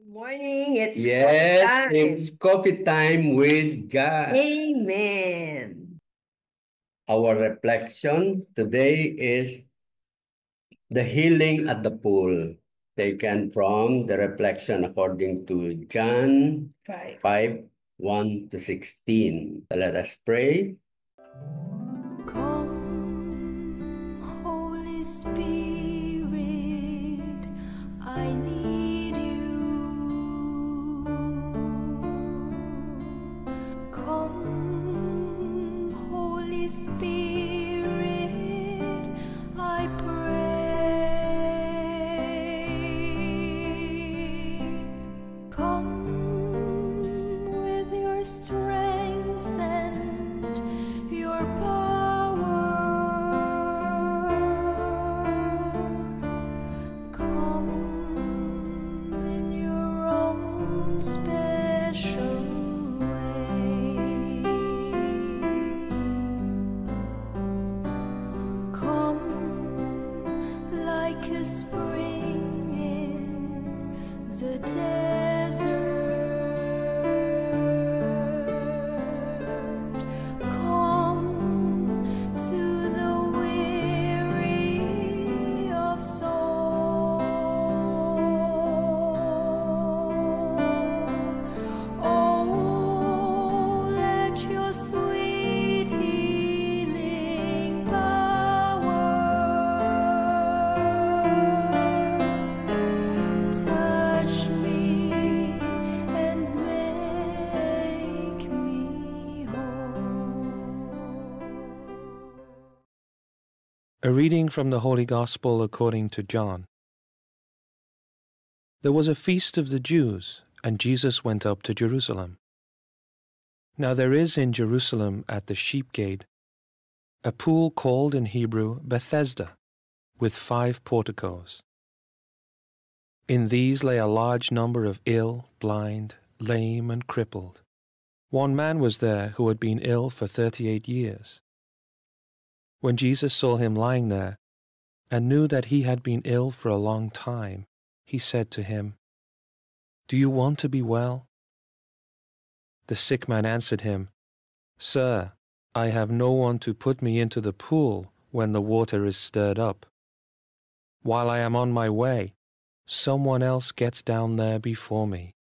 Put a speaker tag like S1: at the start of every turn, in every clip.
S1: Morning, it's
S2: Yes,
S1: coffee
S2: it's coffee time with God.
S1: Amen.
S2: Our reflection today is the healing at the pool, taken from the reflection according to John 5 1 to 16. Let us pray.
S3: Come, Holy Spirit, I need you. Come, Holy Spirit, I pray. Come with your strength and your power. Come in your own special way. Come like a spring in the desert. Come to the weary of soul. Oh, let your sweet healing power touch me and make me whole.
S4: A reading from the Holy Gospel according to John. There was a feast of the Jews, and Jesus went up to Jerusalem. Now there is in Jerusalem at the sheep gate a pool called in Hebrew Bethesda, with 5 porticos. In these lay a large number of ill, blind, lame, and crippled. One man was there who had been ill for 38 years. When Jesus saw him lying there, and knew that he had been ill for a long time, he said to him, "Do you want to be well?" The sick man answered him, "Sir, I have no one to put me into the pool when the water is stirred up. While I am on my way, someone else gets down there before me."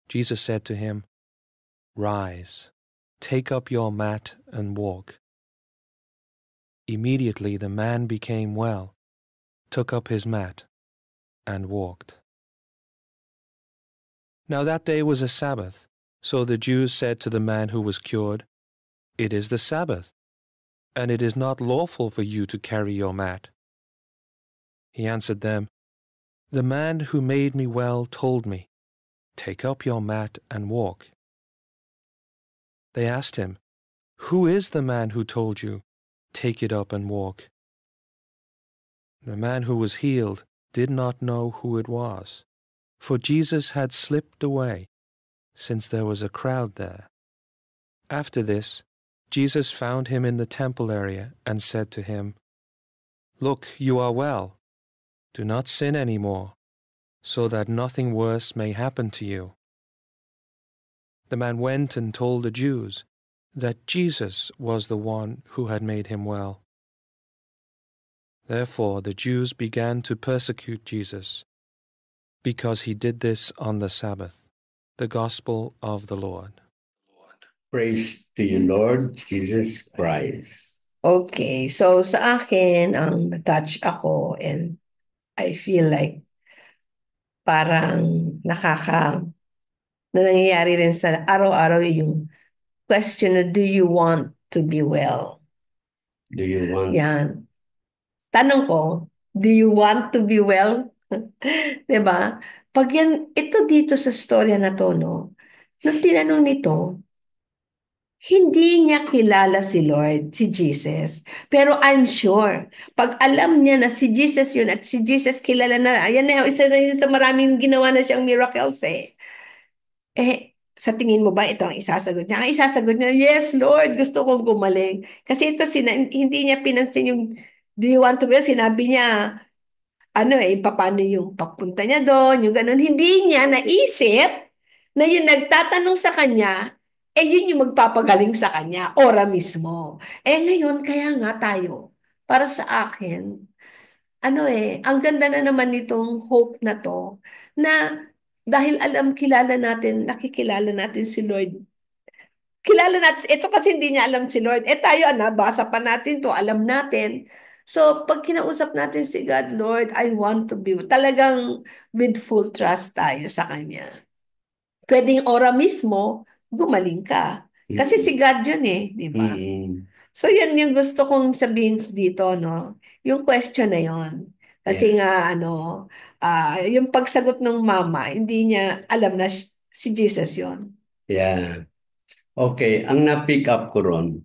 S4: Jesus said to him, "Rise, take up your mat and walk." Immediately the man became well, took up his mat, and walked. Now that day was a Sabbath, so the Jews said to the man who was cured, "It is the Sabbath, and it is not lawful for you to carry your mat." He answered them, "The man who made me well told me, 'Take up your mat and walk.'" They asked him, "Who is the man who told you, 'Take it up and walk'?" The man who was healed did not know who it was, for Jesus had slipped away, since there was a crowd there. After this, Jesus found him in the temple area and said to him, "Look, you are well. Do not sin any more, so that nothing worse may happen to you." The man went and told the Jews that Jesus was the one who had made him well. Therefore the Jews began to persecute Jesus, because he did this on the Sabbath. The Gospel of the Lord.
S2: Praise to you, Lord Jesus Christ.
S1: Okay, so sa akin, ang na-touch ako and I feel like parang na nangyayari rin sa araw-araw yung question na, do you want to be well?
S2: Do you want?
S1: Yan. Tanong ko, do you want to be well? 'Di ba? Pag yan, ito dito sa storya na to, no? Nung tinanong nito, hindi niya kilala si Lord, si Jesus. Pero I'm sure, pag alam niya na si Jesus yun at si Jesus kilala na, ayan na, isa na yun sa maraming ginawa na siyang miracles eh. Sa tingin mo ba ito ang isasagot niya? Ang isasagot niya, yes, Lord, gusto kong gumaling. Kasi ito, hindi niya pinansin yung, do you want to be? Sinabi niya, paano yung pagpunta niya doon, yung ganun. Hindi niya naisip na yung nagtatanong sa kanya, yun yung magpapagaling sa kanya, ora mismo. Ngayon, kaya nga tayo, para sa akin, ang ganda na naman nitong hope na to, na dahil kilala natin, nakikilala natin si Lord. Kilala natin, ito kasi hindi niya alam si Lord. Tayo, basa pa natin to, alam natin. So, pag kinausap natin si God, Lord, I want to be, talagang with full trust tayo sa Kanya. Pwedeng ora mismo, gumaling ka. Kasi si God yun di ba? So, yan yung gusto kong sabihin dito, no? Yung question na yon. Kasi nga, yung pagsagot ng mama, hindi niya alam na si Jesus yon.
S2: Yeah. Okay, ang na-pick up ko ron,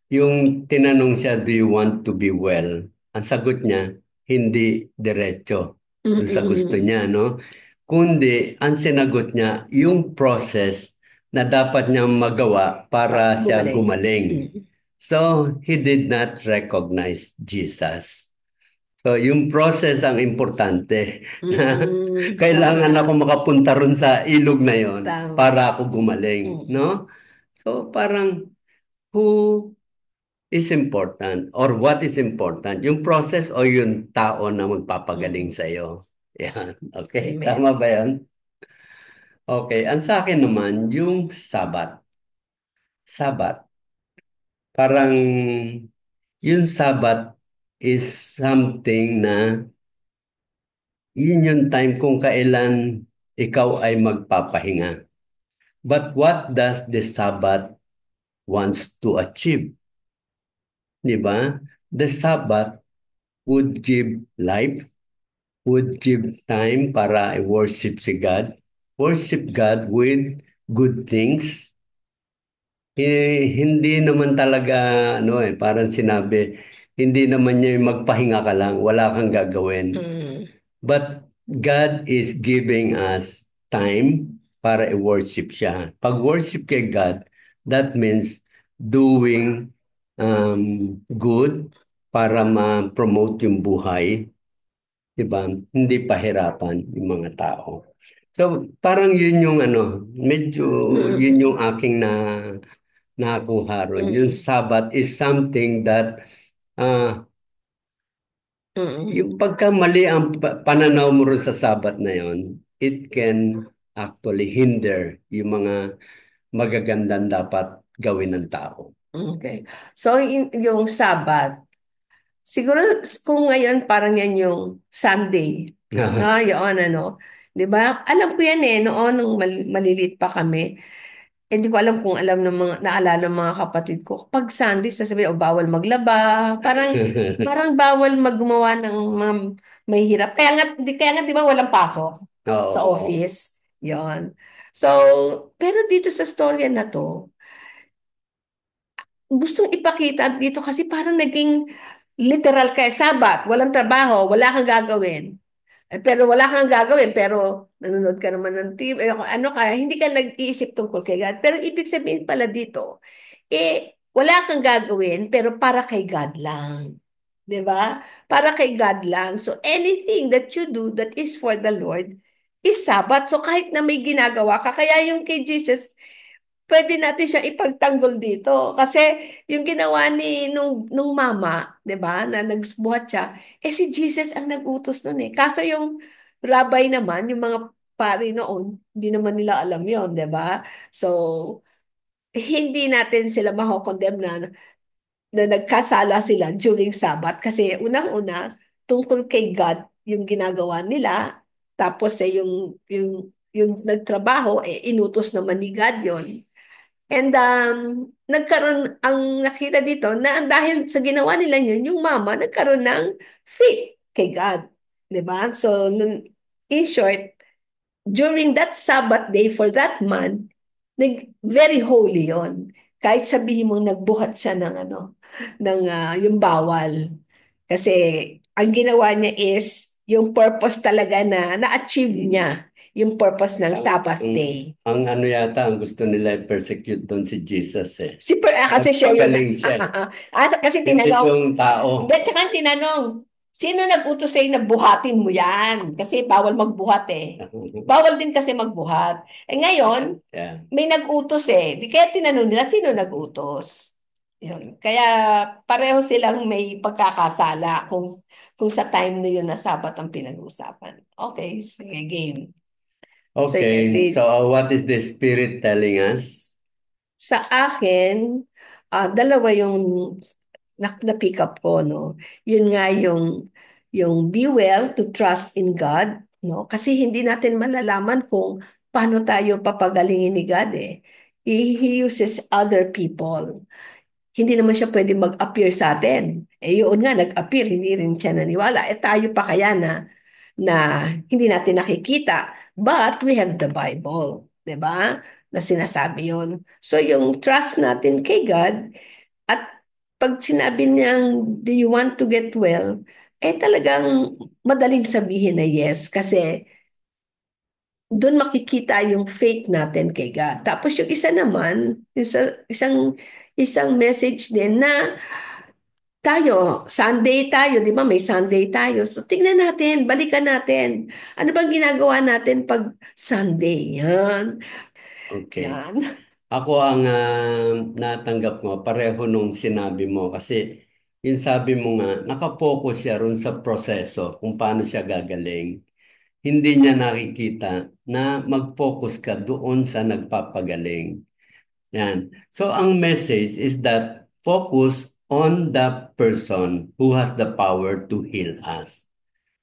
S2: yung tinanong siya, do you want to be well? Ang sagot niya, hindi diretso doon sa gusto niya, no? Kundi, ang sinagot niya, yung process na dapat niyang magawa para siya gumaling. So, he did not recognize Jesus. So, yung process ang importante. Kailangan ako makapunta ron sa ilog na yon para ako gumaling, no? So, parang who is important or what is important? Yung process o yung tao na magpapagaling sa'yo? Yan. Okay?
S1: Amen.
S2: Tama ba yan? Okay. Ang sa akin naman, yung Sabat. Sabat. Parang yung Sabat is something na yun yung time kung kailan ikaw ay magpapahinga. But what does the Sabbath wants to achieve? Di ba? The Sabbath would give life, would give time para i-worship si God. Worship God with good things. Hindi naman talaga, parang sinabi, hindi naman niya yung magpahinga ka lang, wala kang gagawin. But God is giving us time para i-worship siya. Pag worship kay God, that means doing good para ma-promote yung buhay. Diba? Hindi pahirapan yung mga tao. So, parang yun yung medyo yun yung aking nakuha ron. Yung Sabbath is something that yung pagka mali ang pananaw mo ron sa Sabbath na yon, it can actually hinder yung mga magagandang dapat gawin ng tao.
S1: Okay. So, yung Sabbath, siguro kung ngayon parang yan yung Sunday. No, yun Di ba? Alam ko yan noon nung malilit pa kami. Hindi ko alam kung alam ng naalala ng mga kapatid ko. Pag Sunday, sasabihin, bawal maglaba. Parang bawal maggumawa ng mga mahihirap. Kaya nga, di ba, walang pasok sa office. Yon. So, pero dito sa storya na to, gustong ipakita dito kasi parang naging literal kay Sabat, walang trabaho, wala kang gagawin. Pero wala kang gagawin, pero nanonood ka naman ng TV, kaya hindi ka nag-iisip tungkol kay God. Pero ibig sabihin pala dito, wala kang gagawin, pero para kay God lang. 'Di ba? Para kay God lang. So anything that you do that is for the Lord is Sabbath. So kahit na may ginagawa ka, kaya yung kay Jesus, pwede natin siya ipagtanggol dito. Kasi yung ginawa nung mama, 'di ba, na nagbuhat siya, si Jesus ang nag-utos noon. Kaso yung rabbi naman, yung mga pari noon, hindi naman nila alam yon, 'di ba? So, hindi natin sila mako-condemn na nagkasala sila during Sabbath kasi unang-una, tungkol kay God yung ginagawa nila, tapos yung nagtrabaho, inutos naman ni God yon. And nagkaroon, ang nakita dito, na dahil sa ginawa nila yun, yung mama nagkaroon ng faith kay God. Diba? So, in short, during that Sabbath day for that month, very holy yon. Kahit sabihin mong nagbuhat siya yung bawal. Kasi ang ginawa niya is yung purpose talaga na-achieve niya yung purpose ng Sabbath day.
S2: Ang yata, ang gusto nila persecute doon si Jesus
S1: Kasi siya yun.
S2: Pagaling siya.
S1: Kasi
S2: Hindi
S1: tinanong.
S2: yung tao.
S1: Tsaka tinanong, Sino nag-utos sa'yo na buhatin mo yan? Kasi bawal magbuhat eh. Bawal din kasi magbuhat. Eh ngayon,
S2: Yeah.
S1: may nag-utos eh. Di kaya tinanong nila, sino nag-utos? Yun. Kaya pareho silang may pagkakasala kung sa time na yun na Sabat ang pinag-uusapan. Okay, sige, game.
S2: Okay,
S1: Sige,
S2: so what is the Spirit telling us?
S1: sa akin, dalawa yung na-pick up ko, no? Yun nga yung be well, to trust in God, no? Kasi hindi natin malalaman kung paano tayo papagalingin ni God eh. He uses other people. Hindi naman siya pwede mag-appear sa atin. Eh yun nga, nag-appear, hindi rin siya naniwala. Eh tayo pa kaya na hindi natin nakikita. But we have the Bible, 'di ba? Na sinasabi 'yon. So yung trust natin kay God at pag sinabi niyang do you want to get well, eh talagang madaling sabihin na yes kasi doon makikita yung faith natin kay God. Tapos yung isa naman, isang message din na Sunday tayo, di ba? May Sunday tayo. So, tingnan natin, balikan natin. Ano bang ginagawa natin pag Sunday? Yan.
S2: Okay.
S1: Yan.
S2: Ako ang natanggap mo, pareho nung sinabi mo. Kasi yung sabi mo nga, nakapokus siya ron sa proseso kung paano siya gagaling. Hindi niya nakikita na mag-focus ka doon sa nagpapagaling. Yan. So ang message is that focus on the person who has the power to heal us.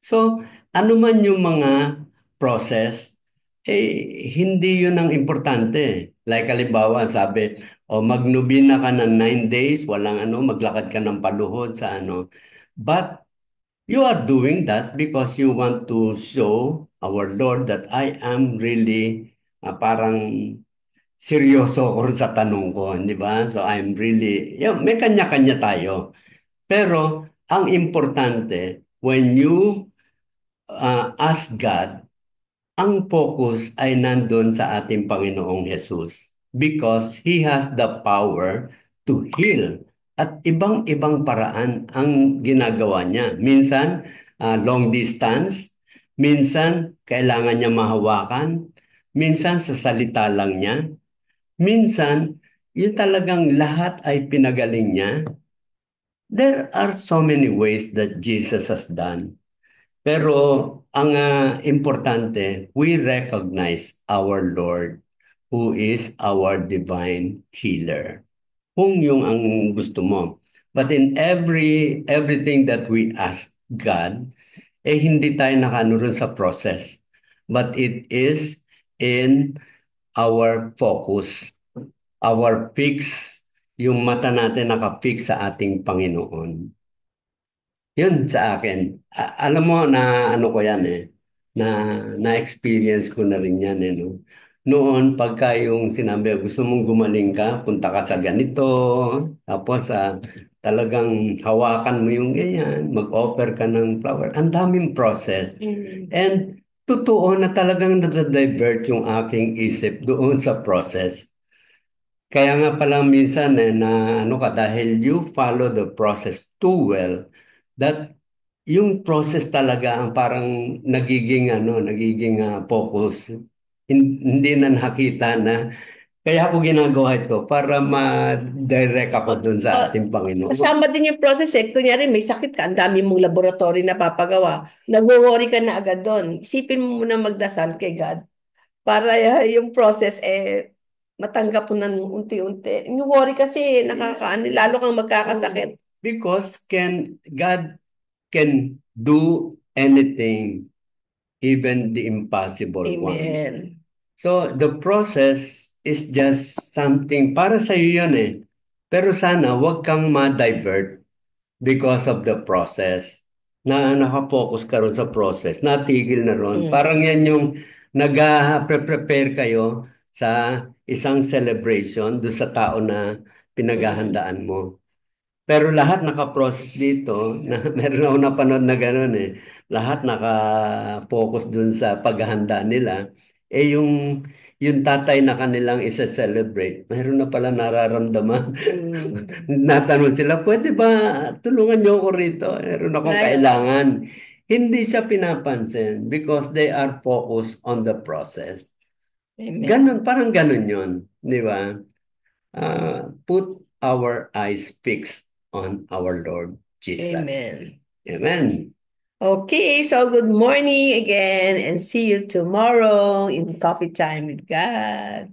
S2: So ano man yung mga process, hindi yun ang importante. Like halimbawa, sabi, magnubina ka ng 9 days, walang maglakad ka ng paluhod sa ano. But you are doing that because you want to show our Lord that I am really parang seryoso ako sa tanong ko, di ba? So I'm really, may kanya-kanya tayo. Pero ang importante, when you ask God, ang focus ay nandun sa ating Panginoong Jesus because He has the power to heal. At ibang-ibang paraan ang ginagawa niya. Minsan, long distance. Minsan, kailangan niya mahawakan. Minsan, sa salita lang niya. Minsan, yun talagang lahat ay pinagaling niya. There are so many ways that Jesus has done. Pero ang importante, we recognize our Lord who is our divine healer. Kung yung ang gusto mo. But in everything that we ask God, hindi tayo nakanuron sa process. But it is in our focus, our fix, yung mata natin nakafix sa ating Panginoon. Yun sa akin. Alam mo na ano ko yan na-experience ko na rin yan no. Noon, pagka yung sinabi, gusto mong gumaling ka, punta ka sa ganito, tapos talagang hawakan mo yung ganyan, mag-offer ka ng flower. Ang daming process. And totoo na talagang na-divert yung aking isip doon sa process. Kaya nga pala minsan na ano ka, dahil you follow the process too well, that yung process talaga ang parang nagiging focus. Hindi na nakita na kaya ako ginagawa ito para ma-direct ako dun sa ating Panginoon.
S1: Kasama din yung process eh. Kunyari may sakit ka, ang dami mong laboratory na papagawa. Nag-worry ka na agad doon. Isipin mo muna magdasal kay God para yung process matanggap mo ng unti-unti. Yung worry kasi lalo kang magkakasakit.
S2: Because God can do anything, even the impossible one.
S1: Amen.
S2: So the process is just something para sa iyo yun eh. Pero sana wag kang ma-divert because of the process. Na nakapokus ka ron sa process, natigil na ron. Parang yan yung nag-prepare kayo sa isang celebration do sa tao na pinaghahandaan mo. Pero lahat naka-process dito, meron ako napanood na gano'n eh. Lahat naka-focus dun sa paghahanda nila. yung tatay na kanilang isa-celebrate, mayroon na pala nararamdaman. Natanong sila, pwede ba tulungan niyo ako rito? Mayroon akong
S1: Right.
S2: kailangan. Hindi siya pinapansin because they are focused on the process.
S1: Amen.
S2: Parang ganun yun, di ba? Put our eyes fixed on our Lord Jesus.
S1: Amen.
S2: Amen.
S1: Okay, so good morning again and see you tomorrow in Coffee Time with God.